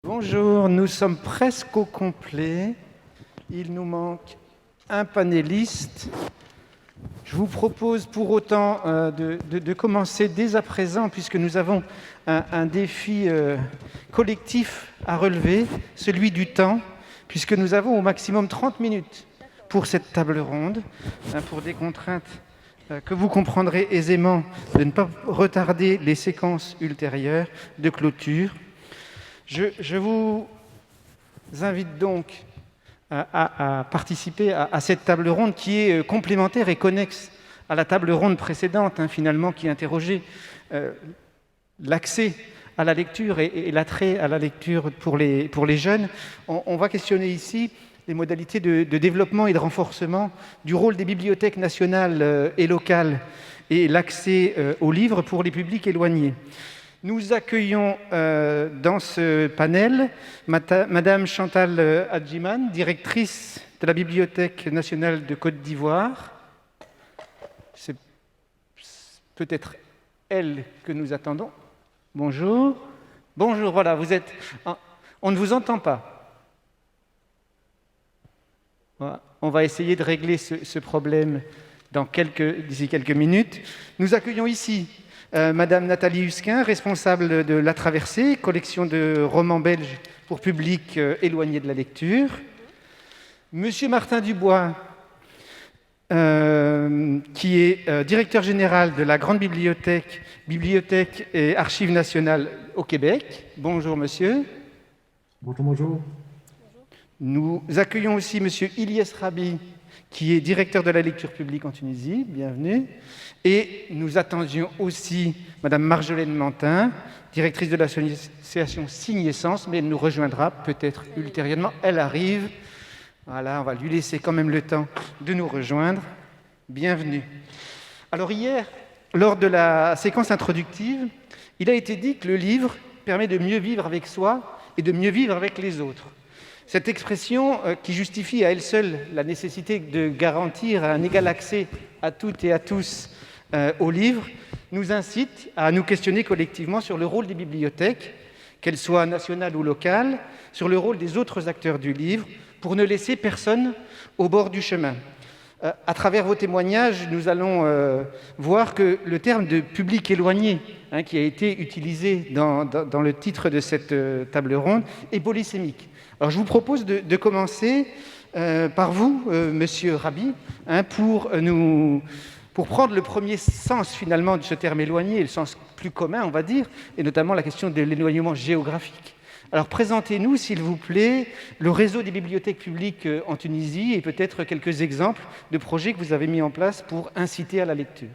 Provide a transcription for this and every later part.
Bonjour, nous sommes presque au complet. Il nous manque un panéliste. Je vous propose pour autant de commencer dès à présent, puisque nous avons un défi collectif à relever, celui du temps, puisque nous avons au maximum 30 minutes pour cette table ronde, pour des contraintes que vous comprendrez aisément de ne pas retarder les séquences ultérieures de clôture. Je vous invite donc à participer à cette table ronde qui est complémentaire et connexe à la table ronde précédente, finalement, qui interrogeait l'accès à la lecture et l'attrait à la lecture pour les jeunes. On va questionner ici les modalités de développement et de renforcement du rôle des bibliothèques nationales et locales et l'accès aux livres pour les publics éloignés. Nous accueillons dans ce panel Madame Chantal Hadjiman, directrice de la Bibliothèque nationale de Côte d'Ivoire. C'est peut-être elle que nous attendons. Bonjour. Bonjour, voilà, vous êtes... On ne vous entend pas. Voilà. On va essayer de régler ce problème d'ici quelques minutes. Nous accueillons ici Madame Nathalie Husquin, responsable de La Traversée, collection de romans belges pour public éloigné de la lecture. Monsieur Martin Dubois, qui est directeur général de la Grande Bibliothèque, Bibliothèque et Archives nationales au Québec. Bonjour monsieur. Bonjour, bonjour. Nous accueillons aussi monsieur Ilyes Rabi, qui est directeur de la lecture publique en Tunisie. Bienvenue. Et nous attendions aussi Madame Marjolaine Mantin, directrice de l'association Signe et Sens, mais elle nous rejoindra peut-être ultérieurement. Elle arrive. Voilà, on va lui laisser quand même le temps de nous rejoindre. Bienvenue. Alors hier, lors de la séquence introductive, il a été dit que le livre permet de mieux vivre avec soi et de mieux vivre avec les autres. Cette expression qui justifie à elle seule la nécessité de garantir un égal accès à toutes et à tous aux livres nous incite à nous questionner collectivement sur le rôle des bibliothèques, qu'elles soient nationales ou locales, sur le rôle des autres acteurs du livre, pour ne laisser personne au bord du chemin. À travers vos témoignages, nous allons voir que le terme de public éloigné, qui a été utilisé dans le titre de cette table ronde, est polysémique. Alors je vous propose de commencer par vous, Monsieur Rabi, pour prendre le premier sens finalement de ce terme éloigné, le sens plus commun, on va dire, et notamment la question de l'éloignement géographique. Alors présentez-nous, s'il vous plaît, le réseau des bibliothèques publiques en Tunisie et peut-être quelques exemples de projets que vous avez mis en place pour inciter à la lecture.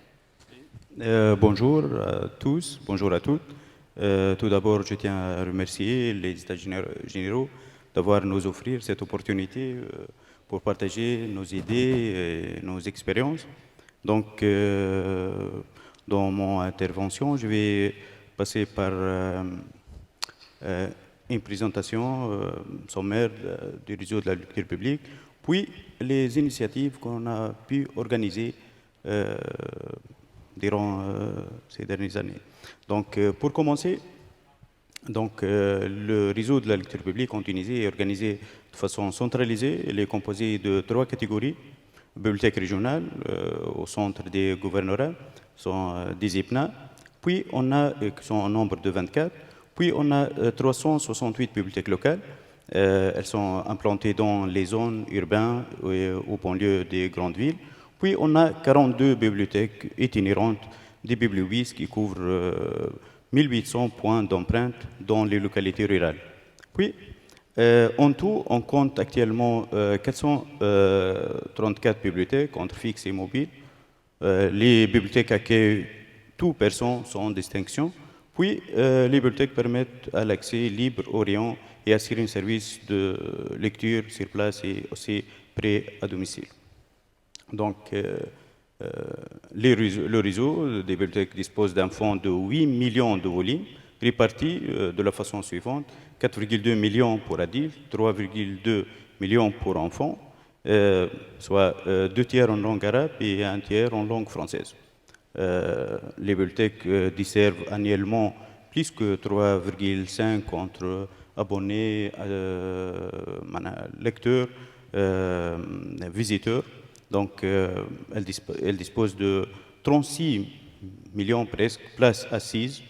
Bonjour à tous, bonjour à toutes. Tout d'abord, je tiens à remercier les États généraux d'avoir nous offrir cette opportunité pour partager nos idées et nos expériences. Donc, dans mon intervention, je vais passer par une présentation sommaire du réseau de la lecture publique, puis les initiatives qu'on a pu organiser durant ces dernières années. Donc, pour commencer, le réseau de la lecture publique en Tunisie est organisé de façon centralisée. Il est composé de 3 catégories. Bibliothèques régionales au centre des gouvernorats, sont des IPNA. Puis on a, qui sont en nombre de 24, puis on a 368 bibliothèques locales. Elles sont implantées dans les zones urbaines et aux banlieues des grandes villes. Puis on a 42 bibliothèques itinérantes, des bibliobus qui couvrent 1800 points d'empreinte dans les localités rurales. Puis, en tout, on compte actuellement 434 bibliothèques, entre fixes et mobiles. Les bibliothèques accueillent toute personne sans distinction. Puis, les bibliothèques permettent à l'accès libre, orient et assurer un service de lecture sur place et aussi prêt à domicile. Donc, le réseau des bibliothèques dispose d'un fonds de 8 millions de volumes, répartis de la façon suivante: 4,2 millions pour adultes, 3,2 millions pour enfants, soit 2 tiers en langue arabe et 1 tiers en langue française. Les bibliothèques desservent annuellement plus que 3,5 entre abonnés, lecteurs, visiteurs. Donc, elle dispose de 36 millions presque places assises.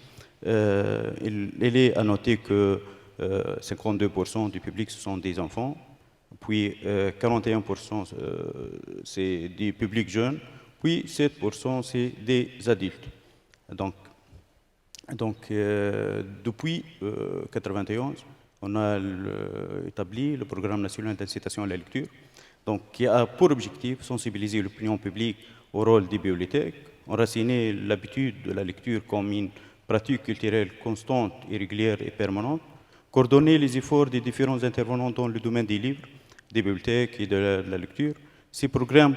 Il est à noter que 52% du public, ce sont des enfants, puis 41% c'est des publics jeunes, puis 7% c'est des adultes. Donc depuis 1991, on a établi le programme national d'incitation à la lecture, donc, qui a pour objectif de sensibiliser l'opinion publique au rôle des bibliothèques, enraciner l'habitude de la lecture comme une pratique culturelle constante, régulière et permanente, coordonner les efforts des différents intervenants dans le domaine des livres, des bibliothèques et de la lecture. Ces programmes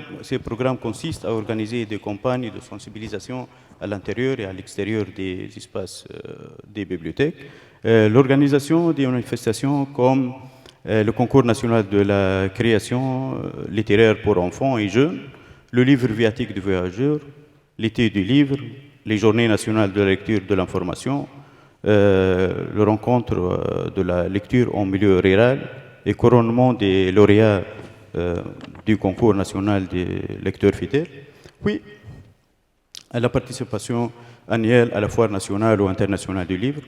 consistent à organiser des campagnes de sensibilisation à l'intérieur et à l'extérieur des espaces des bibliothèques, l'organisation des manifestations comme le concours national de la création littéraire pour enfants et jeunes, le livre viatique du voyageur, l'été du livre, les journées nationales de la lecture de l'information, le rencontre de la lecture en milieu rural et couronnement des lauréats du concours national des lecteurs fidèles, puis à la participation annuelle à la foire nationale ou internationale du livre,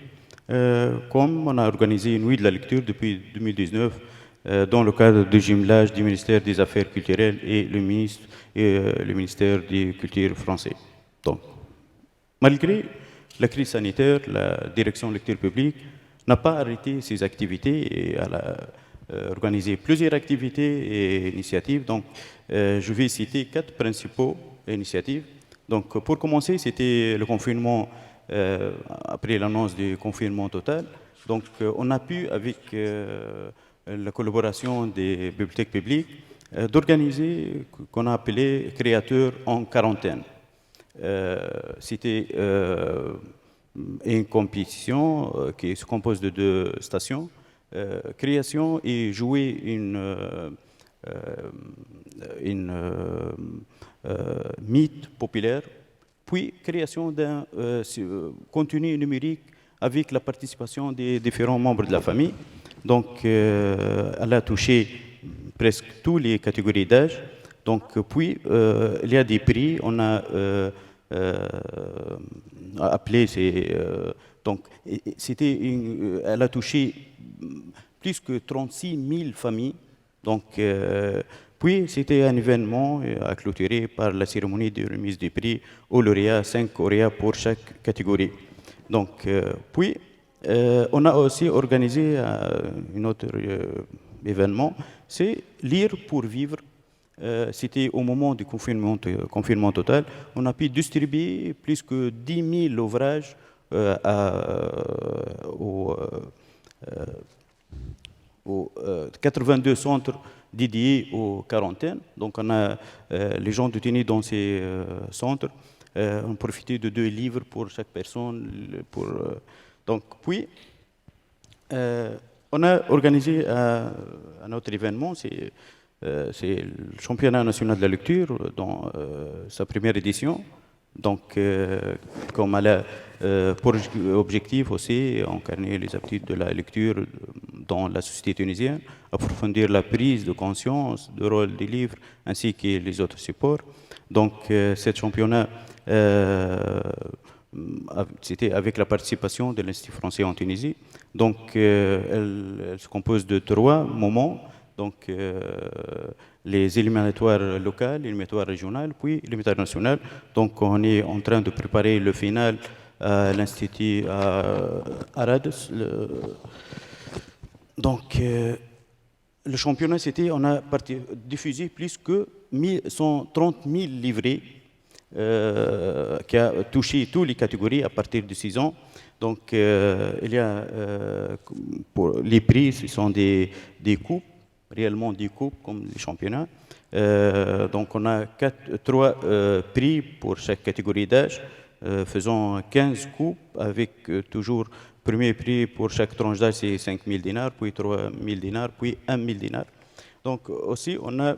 comme on a organisé une nuit de la lecture depuis 2019 dans le cadre du jumelage du ministère des Affaires culturelles et le ministère des Cultures français. Donc, malgré la crise sanitaire, la direction lecture publique n'a pas arrêté ses activités et elle a organisé plusieurs activités et initiatives. Donc, je vais citer 4 principaux initiatives. Donc, pour commencer, c'était le confinement, après l'annonce du confinement total. Donc, on a pu, avec la collaboration des bibliothèques publiques, d'organiser ce qu'on a appelé créateurs en quarantaine. C'était une compétition qui se compose de 2 stations, création et jouer une mythe populaire, puis création d'un contenu numérique avec la participation des différents membres de la famille. Donc, elle a touché presque toutes les catégories d'âge. Donc, puis, il y a des prix, on a appelé, donc, elle a touché plus que 36 000 familles. Donc, puis, c'était un événement à clôturer par la cérémonie de remise des prix aux lauréats, 5 lauréats pour chaque catégorie. Donc, puis, on a aussi organisé un autre événement, c'est Lire pour vivre. C'était au moment du confinement total. On a pu distribuer plus que 10 000 ouvrages aux 82 centres dédiés aux quarantaines. Donc, on a les gens détenus dans ces centres ont profité de 2 livres pour chaque personne. Donc, puis, on a organisé un autre événement, c'est le championnat national de la lecture dans sa première édition. Donc, comme elle a pour objectif aussi incarner les aptitudes de la lecture dans la société tunisienne, approfondir la prise de conscience du rôle des livres ainsi que les autres supports. Donc, ce championnat, c'était avec la participation de l'Institut français en Tunisie. Donc, elle se compose de 3 moments. Donc, les éliminatoires locales, les éliminatoires régionales, puis l'éliminatoire national. Donc, on est en train de préparer le final à l'Institut à Rades. Donc, le championnat, on a diffusé plus que 130 000 livrets qui a touché toutes les catégories à partir de 6 ans. Donc, il y a, pour les prix, ce sont des coupes, réellement des coupes comme les championnats. Donc, on a 3 prix pour chaque catégorie d'âge, faisant 15 coupes avec toujours premier prix pour chaque tranche d'âge, c'est 5 000 dinars, puis 3 000 dinars, puis 1 000 dinars. Donc, aussi, on a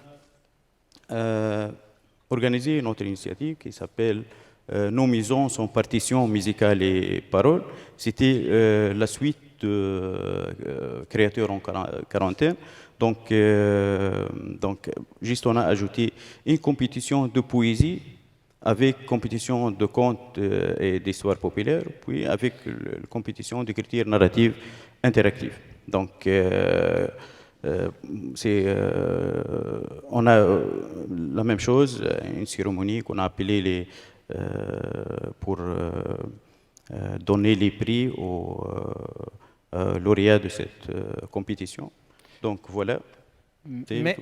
organisé une autre initiative qui s'appelle Nos maisons sont partitions musicales et paroles. C'était la suite de créateurs en quarantaine. Donc, juste on a ajouté une compétition de poésie avec compétition de contes et d'histoire populaire, puis avec la compétition d'écriture narrative interactive. Donc, on a la même chose, une cérémonie qu'on a appelée pour donner les prix aux lauréats de cette compétition. Donc voilà.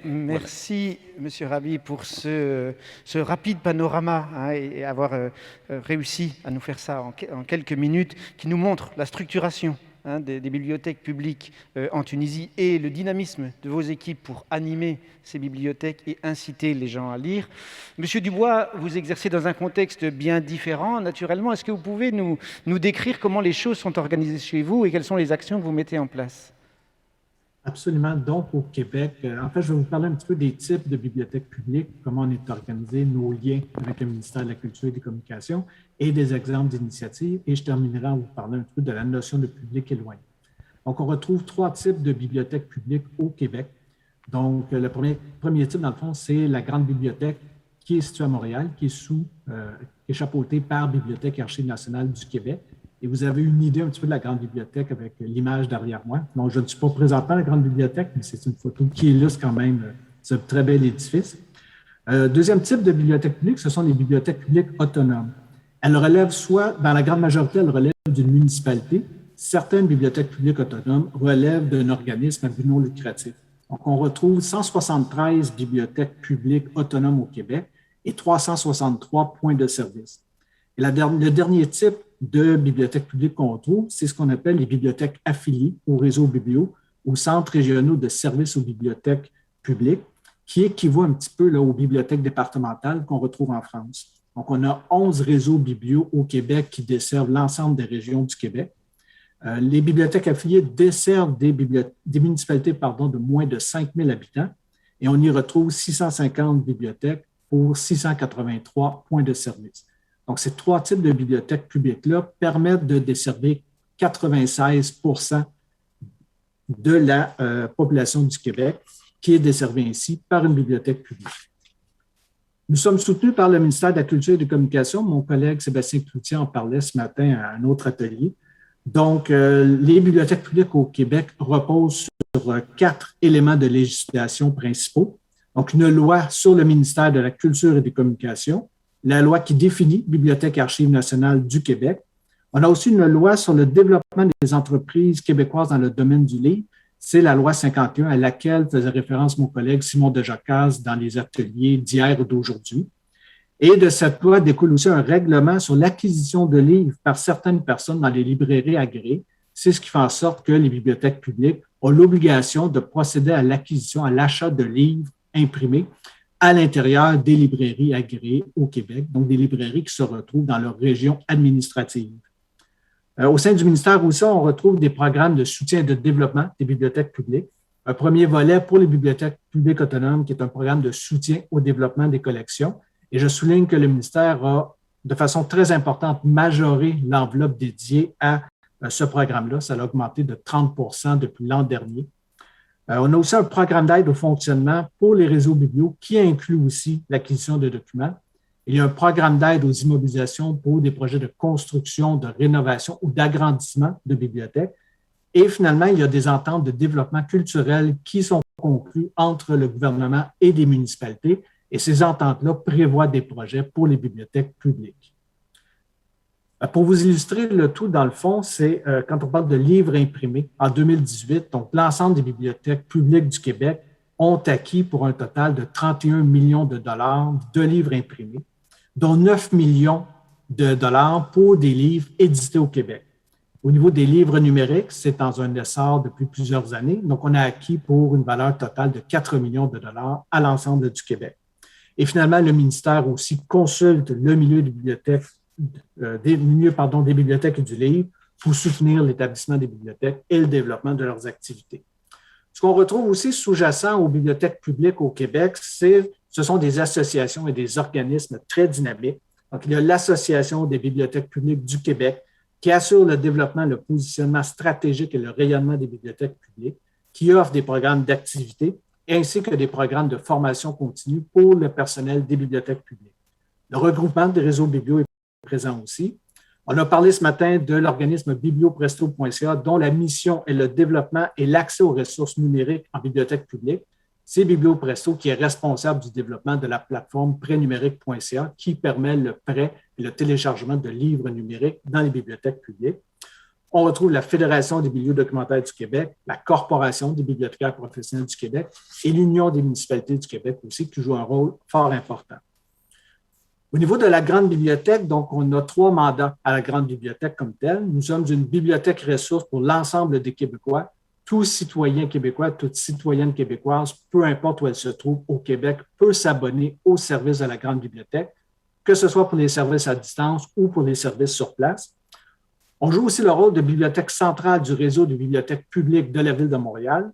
Merci, Monsieur Rabi, pour ce rapide panorama et avoir réussi à nous faire ça en quelques minutes, qui nous montre la structuration des bibliothèques publiques en Tunisie et le dynamisme de vos équipes pour animer ces bibliothèques et inciter les gens à lire. Monsieur Dubois, vous exercez dans un contexte bien différent, naturellement. Est-ce que vous pouvez nous décrire comment les choses sont organisées chez vous et quelles sont les actions que vous mettez en place? Absolument. Donc, au Québec, en fait, je vais vous parler un petit peu des types de bibliothèques publiques, comment on est organisé, nos liens avec le ministère de la Culture et des Communications et des exemples d'initiatives. Et je terminerai en vous parlant un peu de la notion de public éloigné. Donc, on retrouve 3 types de bibliothèques publiques au Québec. Donc, le premier type, dans le fond, c'est la grande bibliothèque qui est située à Montréal, qui est chapeautée par Bibliothèque et Archives nationales du Québec. Et vous avez une idée un petit peu de la grande bibliothèque avec l'image derrière moi. Donc, je ne suis pas présentant la grande bibliothèque, mais c'est une photo qui illustre quand même ce très bel édifice. Deuxième type de bibliothèque publique, ce sont les bibliothèques publiques autonomes. Elles relèvent soit, dans la grande majorité, elles relèvent d'une municipalité. Certaines bibliothèques publiques autonomes relèvent d'un organisme à but non lucratif. Donc, on retrouve 173 bibliothèques publiques autonomes au Québec et 363 points de service. Et le dernier type de bibliothèques publiques qu'on retrouve, c'est ce qu'on appelle les bibliothèques affiliées au réseau Biblio, aux centres régionaux de services aux bibliothèques publiques, qui équivaut un petit peu là, aux bibliothèques départementales qu'on retrouve en France. Donc, on a 11 réseaux Biblio au Québec qui desservent l'ensemble des régions du Québec. Les bibliothèques affiliées desservent des municipalités de moins de 5 000 habitants et on y retrouve 650 bibliothèques pour 683 points de service. Donc, ces 3 types de bibliothèques publiques-là permettent de desservir 96 de la population du Québec qui est desservie ainsi par une bibliothèque publique. Nous sommes soutenus par le ministère de la Culture et des Communications. Mon collègue Sébastien Cloutier en parlait ce matin à un autre atelier. Donc, les bibliothèques publiques au Québec reposent sur 4 éléments de législation principaux. Donc, une loi sur le ministère de la Culture et des Communications, la loi qui définit Bibliothèque et Archives nationales du Québec. On a aussi une loi sur le développement des entreprises québécoises dans le domaine du livre. C'est la loi 51 à laquelle faisait référence mon collègue Simon Dejocasse dans les ateliers d'hier ou d'aujourd'hui. Et de cette loi découle aussi un règlement sur l'acquisition de livres par certaines personnes dans les librairies agréées. C'est ce qui fait en sorte que les bibliothèques publiques ont l'obligation de procéder à l'acquisition, à l'achat de livres imprimés à l'intérieur des librairies agréées au Québec, donc des librairies qui se retrouvent dans leur région administrative. Au sein du ministère aussi, on retrouve des programmes de soutien et de développement des bibliothèques publiques. Un premier volet pour les bibliothèques publiques autonomes, qui est un programme de soutien au développement des collections. Et je souligne que le ministère a, de façon très importante, majoré l'enveloppe dédiée à ce programme-là. Ça a augmenté de 30 depuis l'an dernier. On a aussi un programme d'aide au fonctionnement pour les réseaux biblios qui inclut aussi l'acquisition de documents. Il y a un programme d'aide aux immobilisations pour des projets de construction, de rénovation ou d'agrandissement de bibliothèques. Et finalement, il y a des ententes de développement culturel qui sont conclues entre le gouvernement et des municipalités. Et ces ententes-là prévoient des projets pour les bibliothèques publiques. Pour vous illustrer le tout, dans le fond, c'est quand on parle de livres imprimés en 2018, donc l'ensemble des bibliothèques publiques du Québec ont acquis pour un total de 31 millions de dollars de livres imprimés, dont 9 millions de dollars pour des livres édités au Québec. Au niveau des livres numériques, c'est dans un essor depuis plusieurs années, donc on a acquis pour une valeur totale de 4 millions de dollars à l'ensemble du Québec. Et finalement, le ministère aussi consulte le milieu des bibliothèques, des bibliothèques et du livre pour soutenir l'établissement des bibliothèques et le développement de leurs activités. Ce qu'on retrouve aussi sous-jacent aux bibliothèques publiques au Québec, ce sont des associations et des organismes très dynamiques. Donc, il y a l'Association des bibliothèques publiques du Québec, qui assure le développement, le positionnement stratégique et le rayonnement des bibliothèques publiques, qui offre des programmes d'activité ainsi que des programmes de formation continue pour le personnel des bibliothèques publiques. Le regroupement des réseaux biblio est présent aussi. On a parlé ce matin de l'organisme bibliopresto.ca dont la mission est le développement et l'accès aux ressources numériques en bibliothèque publique. C'est BiblioPresto qui est responsable du développement de la plateforme prêtnumérique.ca qui permet le prêt et le téléchargement de livres numériques dans les bibliothèques publiques. On retrouve la Fédération des bibliodocumentaires du Québec, la Corporation des bibliothécaires professionnels du Québec et l'Union des municipalités du Québec aussi qui jouent un rôle fort important. Au niveau de la Grande Bibliothèque, donc, on a 3 mandats à la Grande Bibliothèque comme telle. Nous sommes une bibliothèque ressource pour l'ensemble des Québécois. Tout citoyen québécois, toute citoyenne québécoise, peu importe où elle se trouve au Québec, peut s'abonner au service de la Grande Bibliothèque, que ce soit pour les services à distance ou pour les services sur place. On joue aussi le rôle de bibliothèque centrale du réseau de bibliothèques publiques de la Ville de Montréal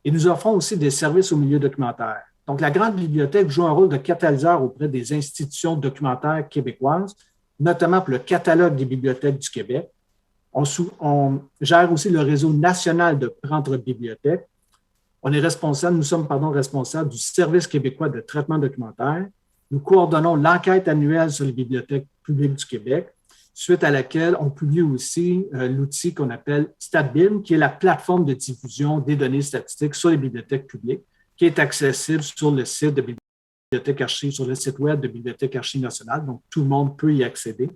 et nous offrons aussi des services au milieu documentaire. Donc, la Grande Bibliothèque joue un rôle de catalyseur auprès des institutions documentaires québécoises, notamment pour le catalogue des bibliothèques du Québec. On gère aussi le réseau national de Prendre Bibliothèque. Nous sommes responsables du Service québécois de traitement documentaire. Nous coordonnons l'enquête annuelle sur les bibliothèques publiques du Québec, suite à laquelle on publie aussi l'outil qu'on appelle StatBim, qui est la plateforme de diffusion des données statistiques sur les bibliothèques publiques, qui est accessible sur le site de Bibliothèque Archives, sur le site web de Bibliothèque Archives nationale, donc tout le monde peut y accéder.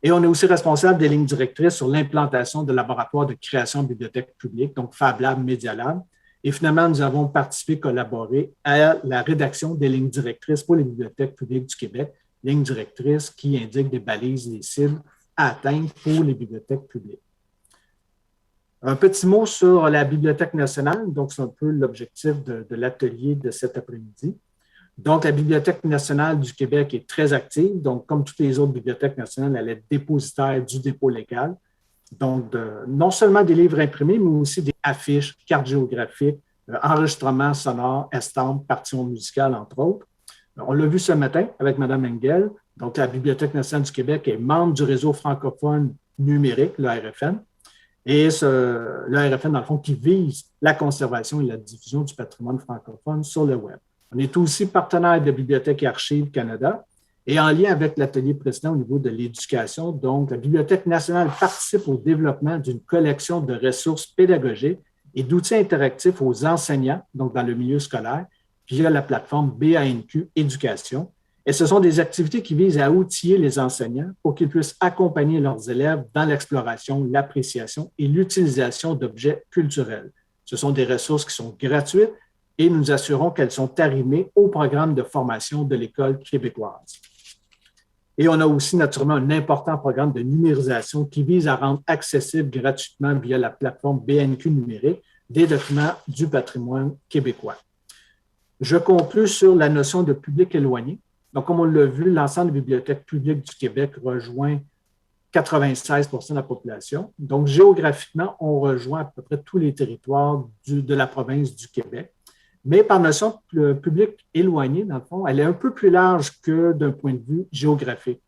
Et on est aussi responsable des lignes directrices sur l'implantation de laboratoires de création de bibliothèques publiques, donc Fab Lab, Media Lab. Et finalement, nous avons participé, collaboré à la rédaction des lignes directrices pour les bibliothèques publiques du Québec, lignes directrices qui indiquent des balises, des cibles à atteindre pour les bibliothèques publiques. Un petit mot sur la Bibliothèque nationale, donc c'est un peu l'objectif de l'atelier de cet après-midi. Donc, la Bibliothèque nationale du Québec est très active. Donc, comme toutes les autres bibliothèques nationales, elle est dépositaire du dépôt légal. Donc, non seulement des livres imprimés, mais aussi des affiches, cartes géographiques, enregistrements sonores, estampes, partitions musicales, entre autres. On l'a vu ce matin avec Mme Engel. Donc, la Bibliothèque nationale du Québec est membre du réseau francophone numérique, le RFN. Et le RFN, dans le fond, qui vise la conservation et la diffusion du patrimoine francophone sur le web. On est aussi partenaire de Bibliothèque et Archives Canada et en lien avec l'atelier précédent au niveau de l'éducation. Donc, la Bibliothèque nationale participe au développement d'une collection de ressources pédagogiques et d'outils interactifs aux enseignants, donc dans le milieu scolaire, via la plateforme BANQ Éducation. Et ce sont des activités qui visent à outiller les enseignants pour qu'ils puissent accompagner leurs élèves dans l'exploration, l'appréciation et l'utilisation d'objets culturels. Ce sont des ressources qui sont gratuites et nous assurons qu'elles sont arrimées au programme de formation de l'École québécoise. Et on a aussi naturellement un important programme de numérisation qui vise à rendre accessible gratuitement via la plateforme BNQ numérique des documents du patrimoine québécois. Je conclus sur la notion de public éloigné. Donc, comme on l'a vu, l'ensemble des bibliothèques publiques du Québec rejoint 96 % de la population. Donc, géographiquement, on rejoint à peu près tous les territoires de la province du Québec. Mais par notion de public éloigné, dans le fond, elle est un peu plus large que d'un point de vue géographique.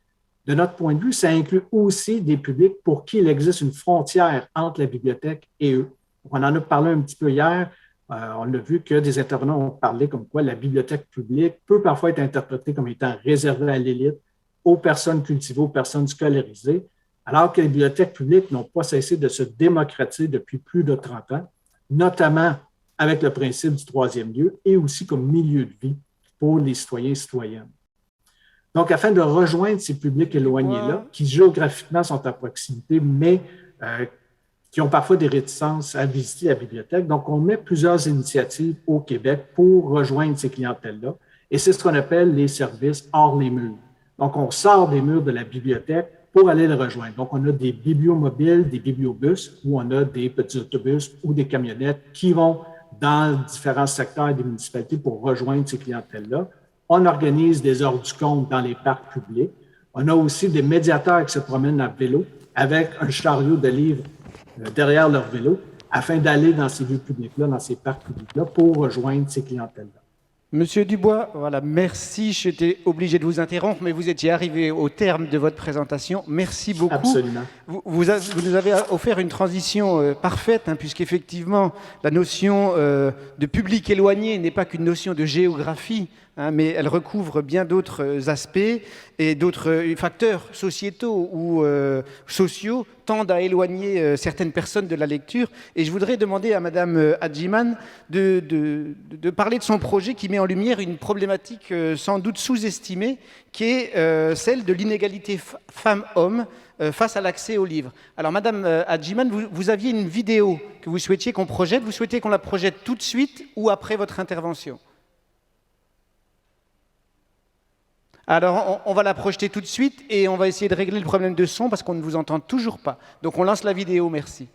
De notre point de vue, ça inclut aussi des publics pour qui il existe une frontière entre la bibliothèque et eux. On en a parlé un petit peu hier. On a vu que des intervenants ont parlé comme quoi la bibliothèque publique peut parfois être interprétée comme étant réservée à l'élite, aux personnes cultivées, aux personnes scolarisées, alors que les bibliothèques publiques n'ont pas cessé de se démocratiser depuis plus de 30 ans, notamment avec le principe du troisième lieu et aussi comme milieu de vie pour les citoyens et citoyennes. Donc, afin de rejoindre ces publics éloignés-là, qui géographiquement sont à proximité, mais qui ont parfois des réticences à visiter la bibliothèque, donc on met plusieurs initiatives au Québec pour rejoindre ces clientèles-là, et c'est ce qu'on appelle les services hors les murs. Donc, on sort des murs de la bibliothèque pour aller les rejoindre. Donc, on a des bibliomobiles, des bibliobus, où on a des petits autobus ou des camionnettes qui vont dans différents secteurs des municipalités pour rejoindre ces clientèles-là. On organise des heures du compte dans les parcs publics. On a aussi des médiateurs qui se promènent à vélo avec un chariot de livres derrière leur vélo afin d'aller dans ces lieux publics-là, dans ces parcs publics-là pour rejoindre ces clientèles-là. Monsieur Dubois, voilà, merci. J'étais obligé de vous interrompre, mais vous étiez arrivé au terme de votre présentation. Merci beaucoup. Absolument. Vous nous avez offert une transition parfaite, hein, puisqu'effectivement, la notion de public éloigné n'est pas qu'une notion de géographie, hein, mais elle recouvre bien d'autres aspects et d'autres facteurs sociétaux ou sociaux tendent à éloigner certaines personnes de la lecture. Et je voudrais demander à Madame Hadjiman de parler de son projet qui met en lumière une problématique sans doute sous-estimée, qui est celle de l'inégalité femmes-hommes face à l'accès aux livres. Alors, Madame Hadjiman, vous aviez une vidéo que vous souhaitiez qu'on projette. Vous souhaitez qu'on la projette tout de suite ou après votre intervention? Alors, on va la projeter tout de suite et on va essayer de régler le problème de son parce qu'on ne vous entend toujours pas. Donc, on lance la vidéo, merci.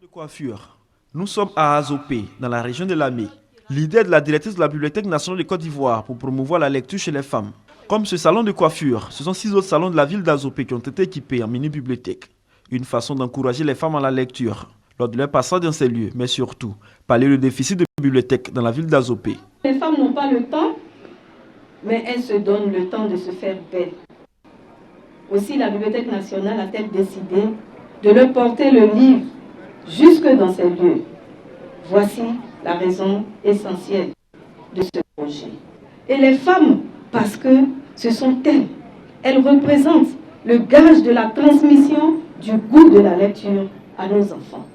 De coiffure. Nous sommes à Azopé, dans la région de Lamé. L'idée de la directrice de la Bibliothèque nationale de Côte d'Ivoire pour promouvoir la lecture chez les femmes. Comme ce salon de coiffure, ce sont 6 autres salons de la ville d'Azopé qui ont été équipés en mini-bibliothèque. Une façon d'encourager les femmes à la lecture lors de leur passage dans ces lieux, mais surtout, pallier le déficit de bibliothèques dans la ville d'Azopé. Les femmes n'ont pas le temps, mais elles se donnent le temps de se faire belles. Aussi, la Bibliothèque nationale a-t-elle décidé de leur porter le livre jusque dans ces lieux. Voici la raison essentielle de ce projet. Et les femmes, parce que ce sont elles, elles représentent le gage de la transmission du goût de la lecture à nos enfants.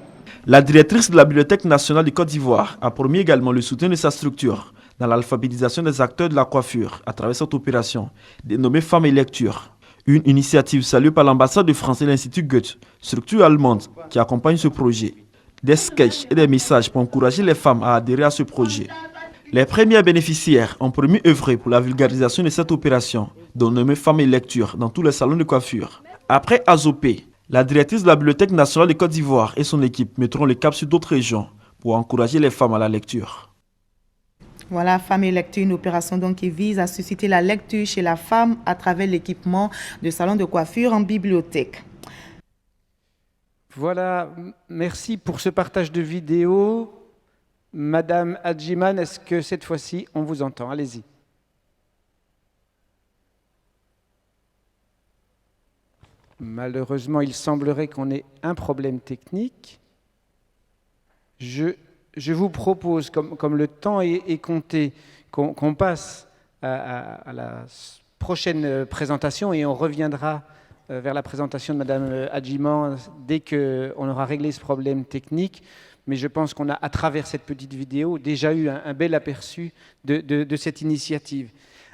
La directrice de la Bibliothèque nationale de Côte d'Ivoire a promis également le soutien de sa structure dans l'alphabétisation des acteurs de la coiffure à travers cette opération dénommée Femmes et Lecture. Une initiative saluée par l'ambassade de France et l'Institut Goethe, structure allemande qui accompagne ce projet. Des sketchs et des messages pour encourager les femmes à adhérer à ce projet. Les premiers bénéficiaires ont promis œuvrer pour la vulgarisation de cette opération, dénommée Femmes et Lecture, dans tous les salons de coiffure. Après Azopé, la directrice de la Bibliothèque nationale de Côte d'Ivoire et son équipe mettront le cap sur d'autres régions pour encourager les femmes à la lecture. Voilà, Femmes et Lecture, une opération donc qui vise à susciter la lecture chez la femme à travers l'équipement de salons de coiffure en bibliothèque. Voilà, merci pour ce partage de vidéo. Madame Hadjiman, est-ce que cette fois-ci, on vous entend? Allez-y. Malheureusement, il semblerait qu'on ait un problème technique. Je vous propose, comme le temps est compté, qu'on passe à la prochaine présentation et on reviendra vers la présentation de Madame Hadjiman dès qu'on aura réglé ce problème technique. Mais je pense qu'on a, à travers cette petite vidéo, déjà eu un bel aperçu de cette initiative.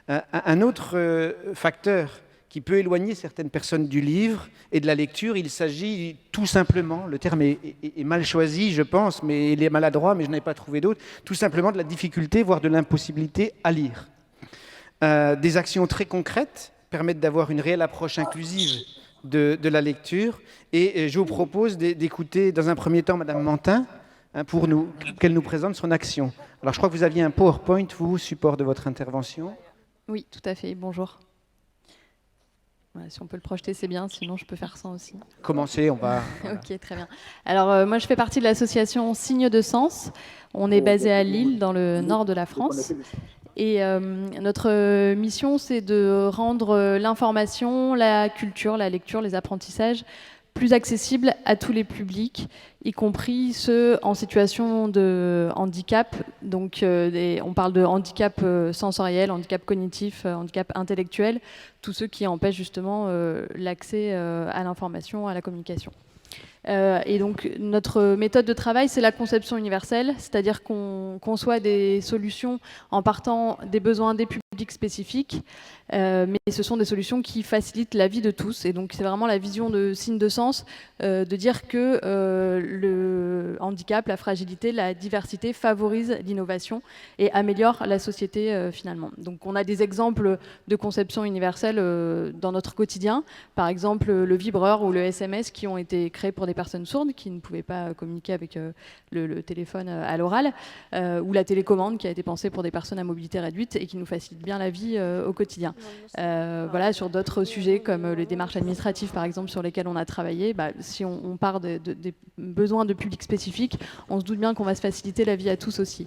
Un autre facteur qui peut éloigner certaines personnes du livre et de la lecture, il s'agit tout simplement, le terme est mal choisi, je pense, mais il est maladroit, mais je n'ai pas trouvé d'autre, tout simplement de la difficulté, voire de l'impossibilité à lire. Des actions très concrètes permettent d'avoir une réelle approche inclusive de la lecture, et je vous propose d'écouter dans un premier temps Madame Mantin, pour qu'elle nous présente son action. Alors je crois que vous aviez un PowerPoint, vous, support de votre intervention. Oui, tout à fait, bonjour. Voilà, si on peut le projeter, c'est bien, sinon je peux faire ça aussi. Commencez, on va... Ok, très bien. Alors, moi, je fais partie de l'association Signes de Sens. On est basé à Lille, dans le nord de la France. Et notre mission, c'est de rendre l'information, la culture, la lecture, les apprentissages plus accessibles à tous les publics, y compris ceux en situation de handicap. Donc, on parle de handicap sensoriel, handicap cognitif, handicap intellectuel, tous ceux qui empêchent justement l'accès à l'information, à la communication. Et donc, notre méthode de travail, c'est la conception universelle, c'est-à-dire qu'on conçoit des solutions en partant des besoins des publics spécifiques, mais ce sont des solutions qui facilitent la vie de tous. Et donc, c'est vraiment la vision de Signes de Sens, de dire que le handicap, la fragilité, la diversité favorisent l'innovation et améliorent la société finalement. Donc, on a des exemples de conception universelle dans notre quotidien, par exemple le vibreur ou le SMS qui ont été créés pour des personnes sourdes qui ne pouvaient pas communiquer avec le téléphone à l'oral, ou la télécommande qui a été pensée pour des personnes à mobilité réduite et qui nous facilite bien la vie au quotidien. Voilà, sur d'autres sujets comme les démarches administratives, par exemple, sur lesquelles on a travaillé, si on part des besoins de public spécifiques, on se doute bien qu'on va se faciliter la vie à tous aussi.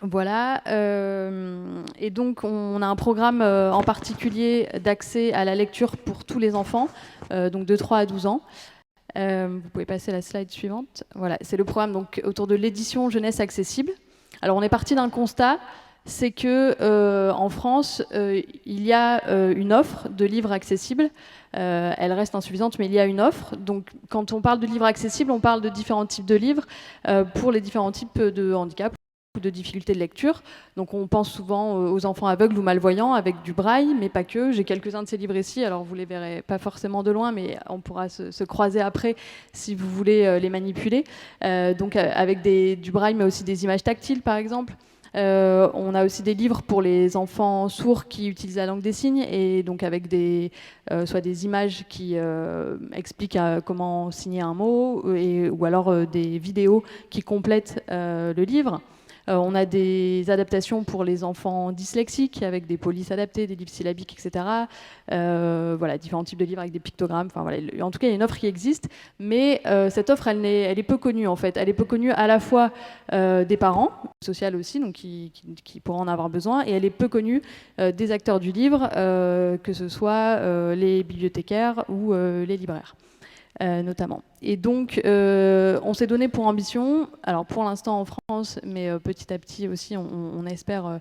Voilà, et donc on a un programme en particulier d'accès à la lecture pour tous les enfants, donc de 3 à 12 ans. Vous pouvez passer à la slide suivante. Voilà, c'est le programme donc, autour de l'édition jeunesse accessible. Alors on est parti d'un constat, c'est que en France, il y a une offre de livres accessibles. Elle reste insuffisante, mais il y a une offre. Donc, quand on parle de livres accessibles, on parle de différents types de livres pour les différents types de handicap ou de difficultés de lecture. Donc, on pense souvent aux enfants aveugles ou malvoyants avec du braille, mais pas que. J'ai quelques-uns de ces livres ici. Alors, vous les verrez pas forcément de loin, mais on pourra se croiser après si vous voulez les manipuler. Donc, avec du braille, mais aussi des images tactiles, par exemple. On a aussi des livres pour les enfants sourds qui utilisent la langue des signes et donc avec soit des images qui expliquent comment signer un mot ou alors des vidéos qui complètent le livre. On a des adaptations pour les enfants dyslexiques avec des polices adaptées, des livres syllabiques, etc. Voilà, différents types de livres avec des pictogrammes. Enfin, voilà. En tout cas, il y a une offre qui existe, mais cette offre, elle est peu connue en fait. Elle est peu connue à la fois des parents, sociales aussi, donc qui pourront en avoir besoin, et elle est peu connue des acteurs du livre, que ce soit les bibliothécaires ou les libraires. Notamment. Et donc, on s'est donné pour ambition, alors pour l'instant en France, mais petit à petit aussi, on espère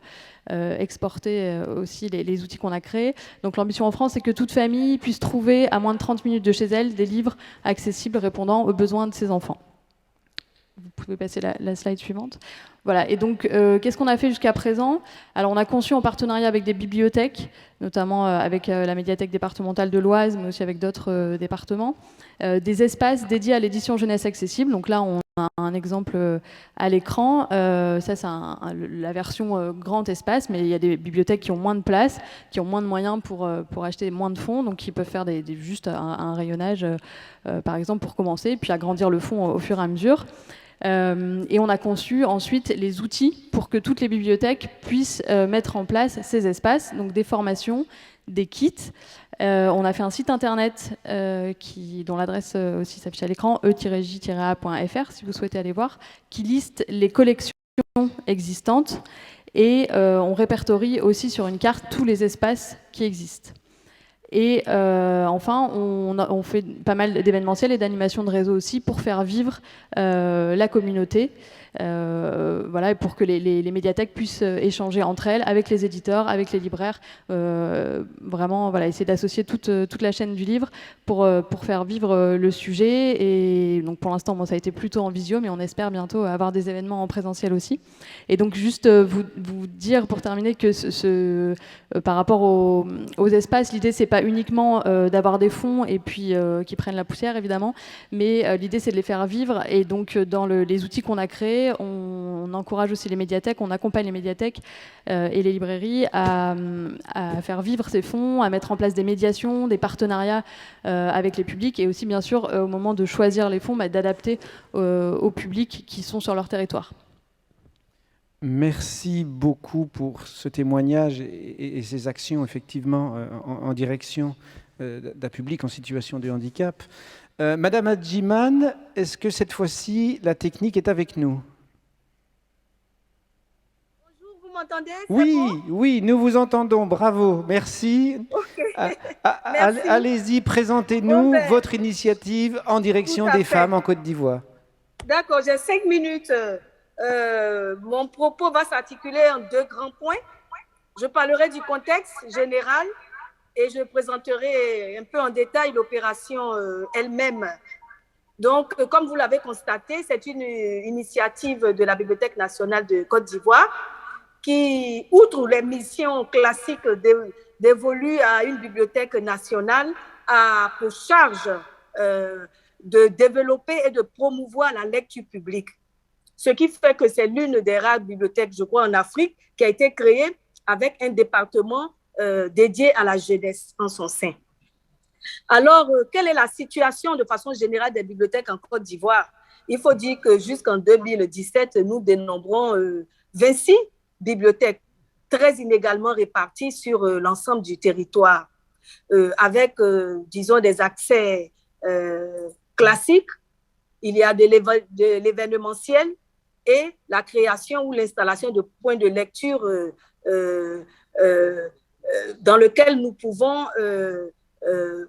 exporter aussi les outils qu'on a créés. Donc l'ambition en France, c'est que toute famille puisse trouver à moins de 30 minutes de chez elle des livres accessibles répondant aux besoins de ses enfants. Vous pouvez passer la slide suivante. Voilà, et donc qu'est-ce qu'on a fait jusqu'à présent? Alors on a conçu en partenariat avec des bibliothèques, notamment avec la médiathèque départementale de l'Oise, mais aussi avec d'autres départements, des espaces dédiés à l'édition jeunesse accessible. Donc là, on a un exemple à l'écran. Ça, c'est la version grand espace, mais il y a des bibliothèques qui ont moins de place, qui ont moins de moyens pour acheter moins de fonds, donc qui peuvent faire juste un rayonnage, par exemple, pour commencer, puis agrandir le fonds au fur et à mesure. Et on a conçu ensuite les outils pour que toutes les bibliothèques puissent mettre en place ces espaces, donc des formations, des kits. On a fait un site internet dont l'adresse aussi s'affiche à l'écran, e-j-a.fr, si vous souhaitez aller voir, qui liste les collections existantes et on répertorie aussi sur une carte tous les espaces qui existent. Et enfin, on fait pas mal d'événementiels et d'animations de réseau aussi pour faire vivre la communauté. Voilà, et pour que les médiathèques puissent échanger entre elles, avec les éditeurs, avec les libraires, vraiment voilà, essayer d'associer toute la chaîne du livre pour faire vivre le sujet. Et donc pour l'instant, ça a été plutôt en visio, mais on espère bientôt avoir des événements en présentiel aussi. Et donc juste vous dire pour terminer que par rapport aux espaces, l'idée c'est pas uniquement d'avoir des fonds et puis qui prennent la poussière évidemment, mais l'idée c'est de les faire vivre. Et donc dans les outils qu'on a créés, on encourage aussi les médiathèques, on accompagne les médiathèques et les librairies à faire vivre ces fonds, à mettre en place des médiations, des partenariats avec les publics et aussi bien sûr au moment de choisir les fonds, d'adapter aux publics qui sont sur leur territoire. Merci beaucoup pour ce témoignage et ces actions effectivement en direction d'un public en situation de handicap. Madame Adjiman, est-ce que cette fois-ci la technique est avec nous? Bonjour, vous m'entendez? Oui, bon? Oui, nous vous entendons, bravo, merci. Okay. Merci. Allez-y, présentez-nous votre initiative en direction des femmes en Côte d'Ivoire. D'accord, j'ai 5 minutes. Mon propos va s'articuler en 2 grands points. Je parlerai du contexte général et je présenterai un peu en détail l'opération elle-même. Donc, comme vous l'avez constaté, c'est une initiative de la Bibliothèque nationale de Côte d'Ivoire qui, outre les missions classiques dévolues à une bibliothèque nationale, a pour charge de développer et de promouvoir la lecture publique. Ce qui fait que c'est l'une des rares bibliothèques, je crois, en Afrique, qui a été créée avec un département dédié à la jeunesse en son sein. Alors, quelle est la situation de façon générale des bibliothèques en Côte d'Ivoire? Il faut dire que jusqu'en 2017, nous dénombrons 26 bibliothèques, très inégalement réparties sur l'ensemble du territoire, avec, disons, des accès classiques. Il y a de l'événementiel et la création ou l'installation de points de lecture dans lequel nous pouvons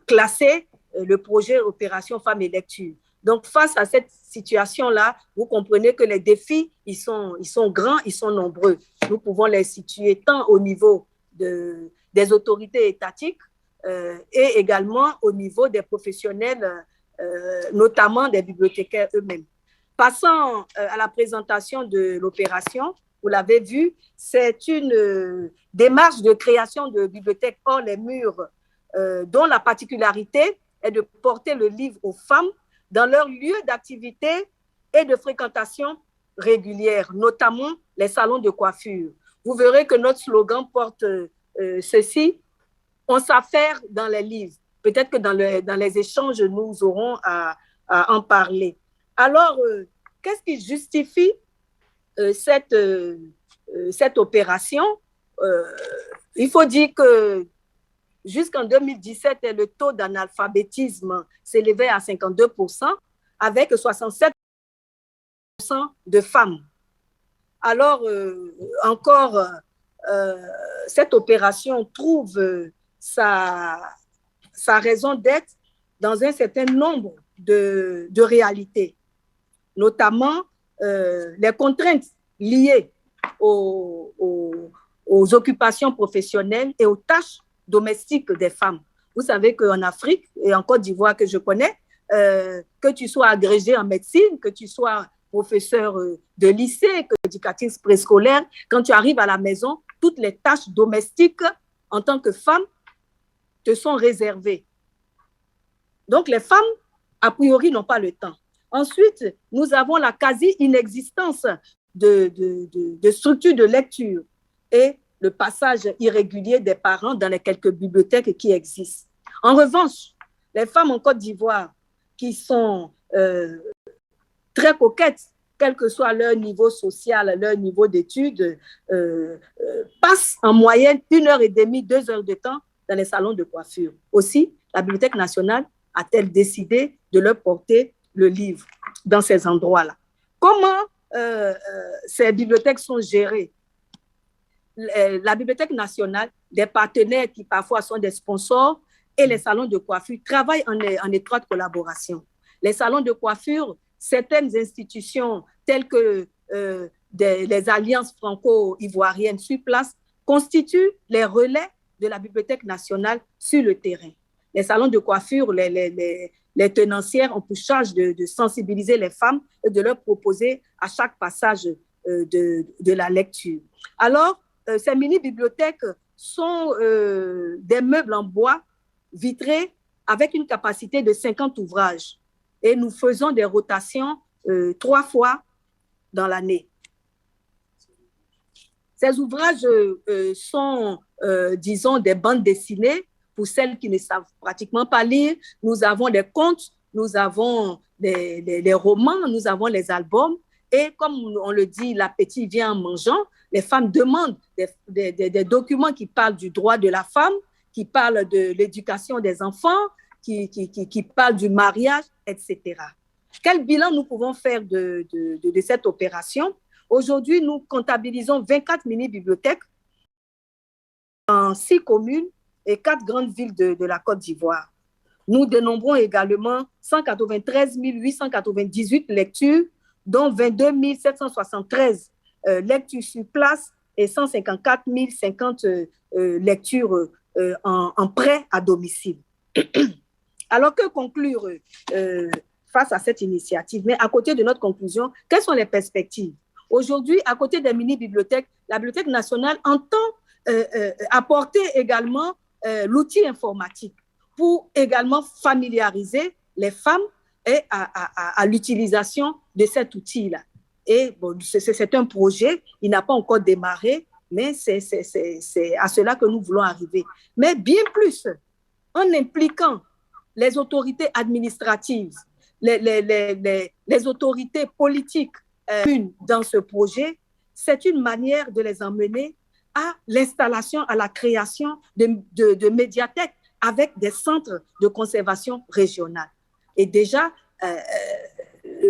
classer le projet Opération Femmes et Lecture. Donc, face à cette situation-là, vous comprenez que les défis, ils sont grands, ils sont nombreux. Nous pouvons les situer tant au niveau des autorités étatiques et également au niveau des professionnels, notamment des bibliothécaires eux-mêmes. Passant à la présentation de l'opération, vous l'avez vu, c'est une démarche de création de bibliothèques hors les murs, dont la particularité est de porter le livre aux femmes dans leur lieu d'activité et de fréquentation régulière, notamment les salons de coiffure. Vous verrez que notre slogan porte ceci: on s'affaire dans les livres. Peut-être que dans les échanges, nous aurons à en parler. Alors, qu'est-ce qui justifie cette opération? Il faut dire que jusqu'en 2017, le taux d'analphabétisme s'élevait à 52%, avec 67% de femmes. Alors, encore, cette opération trouve sa raison d'être dans un certain nombre de réalités, notamment les contraintes liées aux occupations professionnelles et aux tâches domestiques des femmes. Vous savez qu'en Afrique et en Côte d'Ivoire que je connais, que tu sois agrégé en médecine, que tu sois professeur de lycée, que éducatrice préscolaire, quand tu arrives à la maison, toutes les tâches domestiques en tant que femme te sont réservées. Donc les femmes, a priori, n'ont pas le temps. Ensuite, nous avons la quasi-inexistence de structures de lecture et le passage irrégulier des parents dans les quelques bibliothèques qui existent. En revanche, les femmes en Côte d'Ivoire qui sont très coquettes, quel que soit leur niveau social, leur niveau d'études, passent en moyenne 1h30, 2 heures de temps dans les salons de coiffure. Aussi, la Bibliothèque nationale a-t-elle décidé de leur porter le livre dans ces endroits-là? Comment ces bibliothèques sont gérées? La Bibliothèque nationale, des partenaires qui parfois sont des sponsors et les salons de coiffure travaillent en étroite collaboration. Les salons de coiffure, certaines institutions telles que les alliances franco-ivoiriennes sur place constituent les relais de la Bibliothèque nationale sur le terrain. Les salons de coiffure, les tenancières ont pour charge de sensibiliser les femmes et de leur proposer à chaque passage de la lecture. Alors, ces mini-bibliothèques sont des meubles en bois vitrés avec une capacité de 50 ouvrages. Et nous faisons des rotations 3 fois dans l'année. Ces ouvrages sont, disons, des bandes dessinées pour celles qui ne savent pratiquement pas lire. Nous avons des contes, nous avons des romans, nous avons les albums. Et comme on le dit, l'appétit vient en mangeant. Les femmes demandent des documents qui parlent du droit de la femme, qui parlent de l'éducation des enfants, qui parlent du mariage, etc. Quel bilan nous pouvons faire de cette opération? Aujourd'hui, nous comptabilisons 24 mini-bibliothèques dans 6 communes et 4 grandes villes de la Côte d'Ivoire. Nous dénombrons également 193 898 lectures, dont 22 773 lectures sur place et 154 050 lectures en prêt à domicile. Alors, que conclure face à cette initiative? Mais à côté de notre conclusion, quelles sont les perspectives? Aujourd'hui, à côté des mini-bibliothèques, la Bibliothèque nationale entend apporter également l'outil informatique pour également familiariser les femmes et à l'utilisation de cet outil-là. Et bon, c'est un projet, il n'a pas encore démarré, mais c'est à cela que nous voulons arriver. Mais bien plus, en impliquant les autorités administratives, les autorités politiques dans ce projet, c'est une manière de les emmener à l'installation, à la création de médiathèques avec des centres de conservation régionale. Et déjà,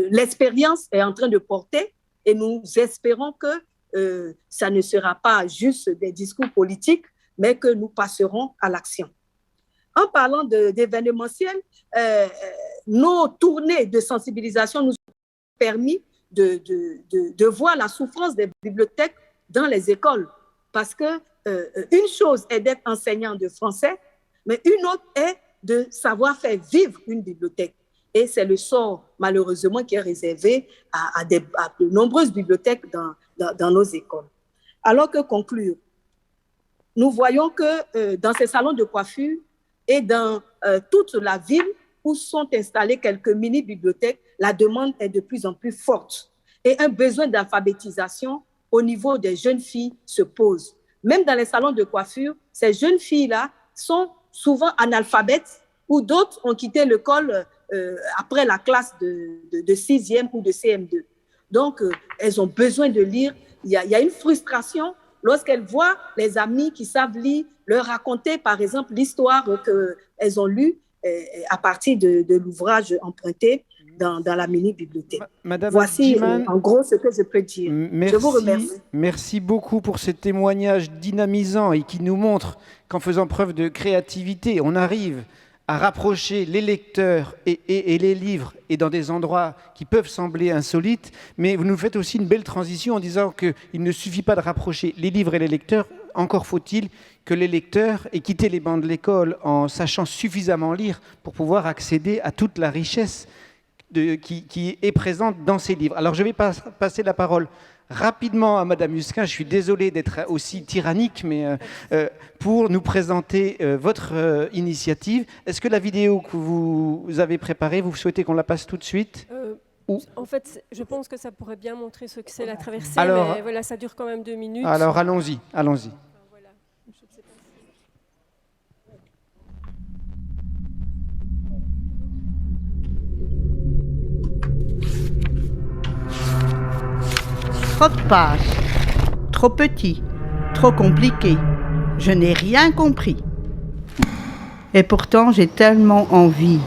l'expérience est en train de porter et nous espérons que ça ne sera pas juste des discours politiques, mais que nous passerons à l'action. En parlant d'événementiel, nos tournées de sensibilisation nous ont permis de voir la souffrance des bibliothèques dans les écoles. Parce que une chose est d'être enseignant de français, mais une autre est de savoir faire vivre une bibliothèque. Et c'est le sort, malheureusement, qui est réservé à de nombreuses bibliothèques dans nos écoles. Alors que conclure, nous voyons que dans ces salons de coiffure et dans toute la ville où sont installées quelques mini-bibliothèques, la demande est de plus en plus forte. Et un besoin d'alphabétisation au niveau des jeunes filles se pose. Même dans les salons de coiffure, ces jeunes filles-là sont souvent analphabètes ou d'autres ont quitté l'école après la classe de 6e ou de CM2. Donc, elles ont besoin de lire. Il y a une frustration lorsqu'elles voient les amis qui savent lire leur raconter, par exemple, l'histoire qu'elles ont lue à partir de l'ouvrage emprunté dans la mini-bibliothèque. Voici en gros ce que je peux dire. Je vous remercie. Merci beaucoup pour ce témoignage dynamisant et qui nous montre qu'en faisant preuve de créativité, on arrive à rapprocher les lecteurs et les livres, et dans des endroits qui peuvent sembler insolites, mais vous nous faites aussi une belle transition en disant qu'il ne suffit pas de rapprocher les livres et les lecteurs, encore faut-il que les lecteurs aient quitté les bancs de l'école en sachant suffisamment lire pour pouvoir accéder à toute la richesse qui est présente dans ces livres. Alors je vais passer la parole rapidement à Madame Husquin, je suis désolé d'être aussi tyrannique, mais pour nous présenter votre initiative. Est-ce que la vidéo que vous avez préparée, vous souhaitez qu'on la passe tout de suite En fait, je pense que ça pourrait bien montrer ce que c'est la traversée, alors, mais voilà, ça dure quand même 2 minutes. Alors allons-y, allons-y. Voilà. Je sais pas Trop de pages, trop petit, trop compliqué. Je n'ai rien compris. Et pourtant, j'ai tellement envie.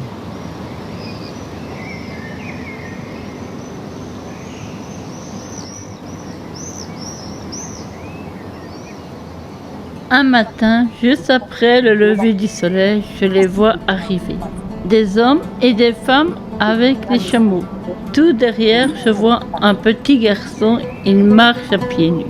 Un matin, juste après le lever du soleil, je les vois arriver. Des hommes et des femmes avec les chameaux. Tout derrière, je vois un petit garçon, il marche à pieds nus.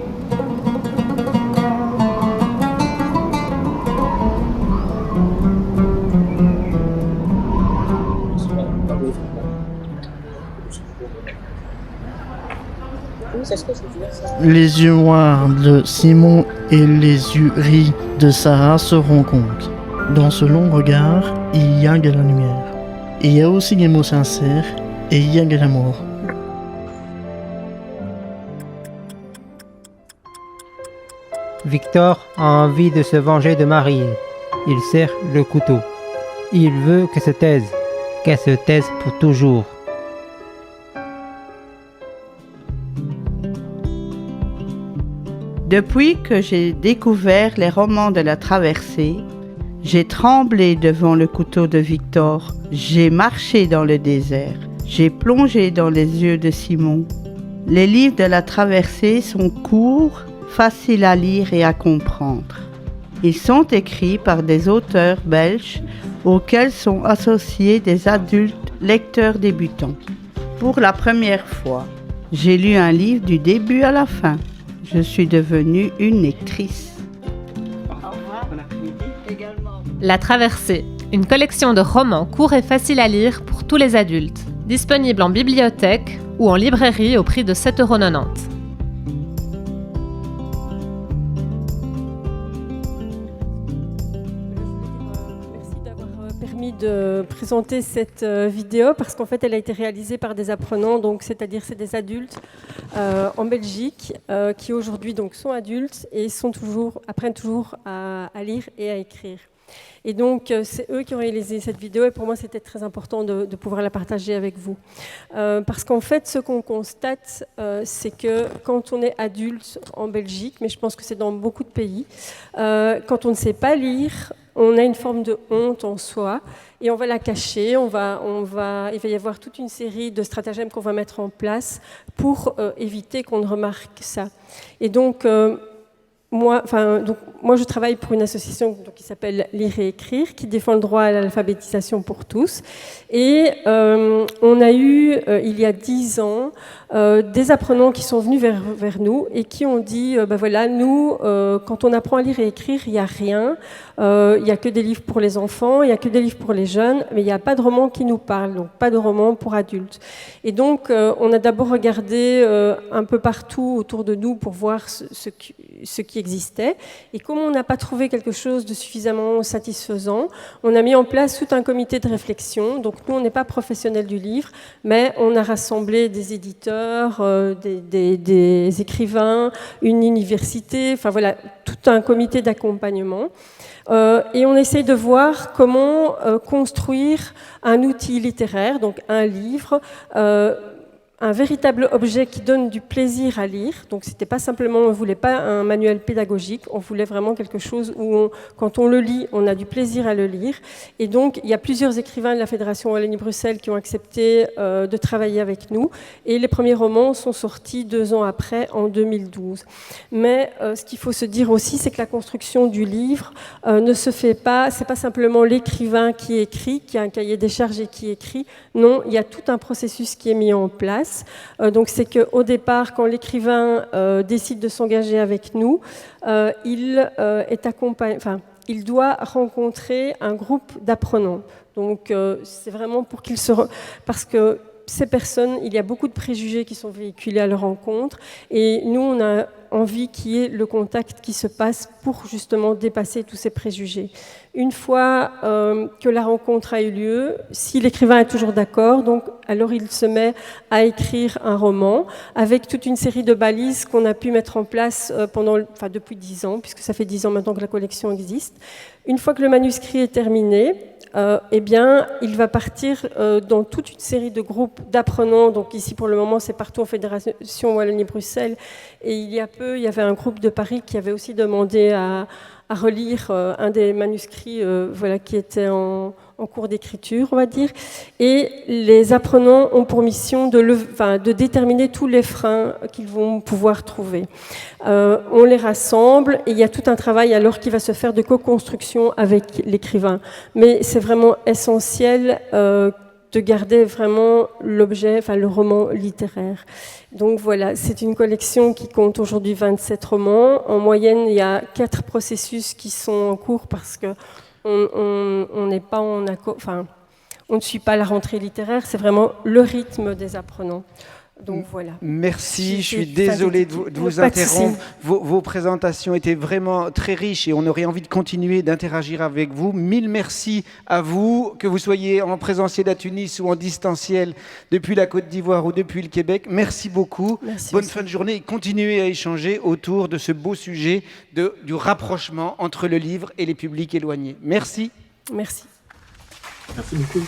Les yeux noirs de Simon et les yeux gris de Sarah se rencontrent. Dans ce long regard, il y a de la lumière. Il y a aussi des mots sincères et il y a de l'amour. Victor a envie de se venger de Marie. Il serre le couteau. Il veut qu'elle se taise pour toujours. Depuis que j'ai découvert les romans de la traversée, j'ai tremblé devant le couteau de Victor. J'ai marché dans le désert. J'ai plongé dans les yeux de Simon. Les livres de la traversée sont courts, faciles à lire et à comprendre. Ils sont écrits par des auteurs belges auxquels sont associés des adultes lecteurs débutants. Pour la première fois, j'ai lu un livre du début à la fin. Je suis devenue une lectrice. La Traversée, une collection de romans courts et faciles à lire pour tous les adultes. Disponible en bibliothèque ou en librairie au prix de 7,90 €. De présenter cette vidéo parce qu'en fait elle a été réalisée par des apprenants, donc c'est-à-dire c'est des adultes en Belgique qui aujourd'hui donc sont adultes et apprennent toujours à lire et à écrire. Et donc, c'est eux qui ont réalisé cette vidéo et pour moi, c'était très important de pouvoir la partager avec vous. Parce qu'en fait, ce qu'on constate, c'est que quand on est adulte en Belgique, mais je pense que c'est dans beaucoup de pays, quand on ne sait pas lire, on a une forme de honte en soi et on va la cacher, il va y avoir toute une série de stratagèmes qu'on va mettre en place pour éviter qu'on ne remarque ça. Et donc, moi, je travaille pour une association qui s'appelle Lire et Écrire, qui défend le droit à l'alphabétisation pour tous. Et on a eu, il y a 10 ans, des apprenants qui sont venus vers nous et qui ont dit, voilà, nous, quand on apprend à lire et écrire, il n'y a rien. Il n'y a que des livres pour les enfants, il n'y a que des livres pour les jeunes, mais il n'y a pas de romans qui nous parlent, donc pas de romans pour adultes. Et donc, on a d'abord regardé un peu partout autour de nous pour voir ce qui existait. Et comme on n'a pas trouvé quelque chose de suffisamment satisfaisant, on a mis en place tout un comité de réflexion. Donc, nous, on n'est pas professionnels du livre, mais on a rassemblé des éditeurs, des écrivains, une université, enfin voilà, tout un comité d'accompagnement. Et on essaye de voir comment construire un outil littéraire, donc un livre, un véritable objet qui donne du plaisir à lire. Donc c'était pas simplement, on voulait pas un manuel pédagogique, on voulait vraiment quelque chose où quand on le lit, on a du plaisir à le lire. Et donc il y a plusieurs écrivains de la Fédération Wallonie-Bruxelles qui ont accepté de travailler avec nous. Et les premiers romans sont sortis 2 ans après, en 2012. Mais ce qu'il faut se dire aussi, c'est que la construction du livre ne se fait pas, c'est pas simplement l'écrivain qui écrit, qui a un cahier des charges et qui écrit. Non, il y a tout un processus qui est mis en place. Donc c'est qu'au départ, quand l'écrivain décide de s'engager avec nous, il est accompagné, il doit rencontrer un groupe d'apprenants. Donc c'est vraiment pour qu'il parce que ces personnes, il y a beaucoup de préjugés qui sont véhiculés à leur rencontre et nous, on a envie qu'il y ait le contact qui se passe pour justement dépasser tous ces préjugés. Une fois que la rencontre a eu lieu, si l'écrivain est toujours d'accord, donc alors il se met à écrire un roman avec toute une série de balises qu'on a pu mettre en place depuis 10 ans, puisque ça fait 10 ans maintenant que la collection existe. Une fois que le manuscrit est terminé, il va partir dans toute une série de groupes d'apprenants. Donc ici, pour le moment, c'est partout en Fédération Wallonie-Bruxelles. Et il y a peu, il y avait un groupe de Paris qui avait aussi demandé à relire un des manuscrits qui était en cours d'écriture, on va dire. Et les apprenants ont pour mission de déterminer tous les freins qu'ils vont pouvoir trouver. On les rassemble et il y a tout un travail alors qui va se faire de co-construction avec l'écrivain. Mais c'est vraiment essentiel de garder vraiment l'objet, le roman littéraire. Donc voilà, c'est une collection qui compte aujourd'hui 27 romans. En moyenne, il y a 4 processus qui sont en cours parce que on n'est pas en accord, on ne suit pas la rentrée littéraire, c'est vraiment le rythme des apprenants. Donc voilà. Merci, je suis désolé de vous interrompre. Vos présentations étaient vraiment très riches et on aurait envie de continuer d'interagir avec vous. 1000 merci à vous, que vous soyez en présentiel à Tunis ou en distanciel depuis la Côte d'Ivoire ou depuis le Québec. Merci beaucoup. Merci Bonne aussi. fin de journée et continuez à échanger autour de ce beau sujet du rapprochement entre le livre et les publics éloignés. Merci. Merci. Merci beaucoup.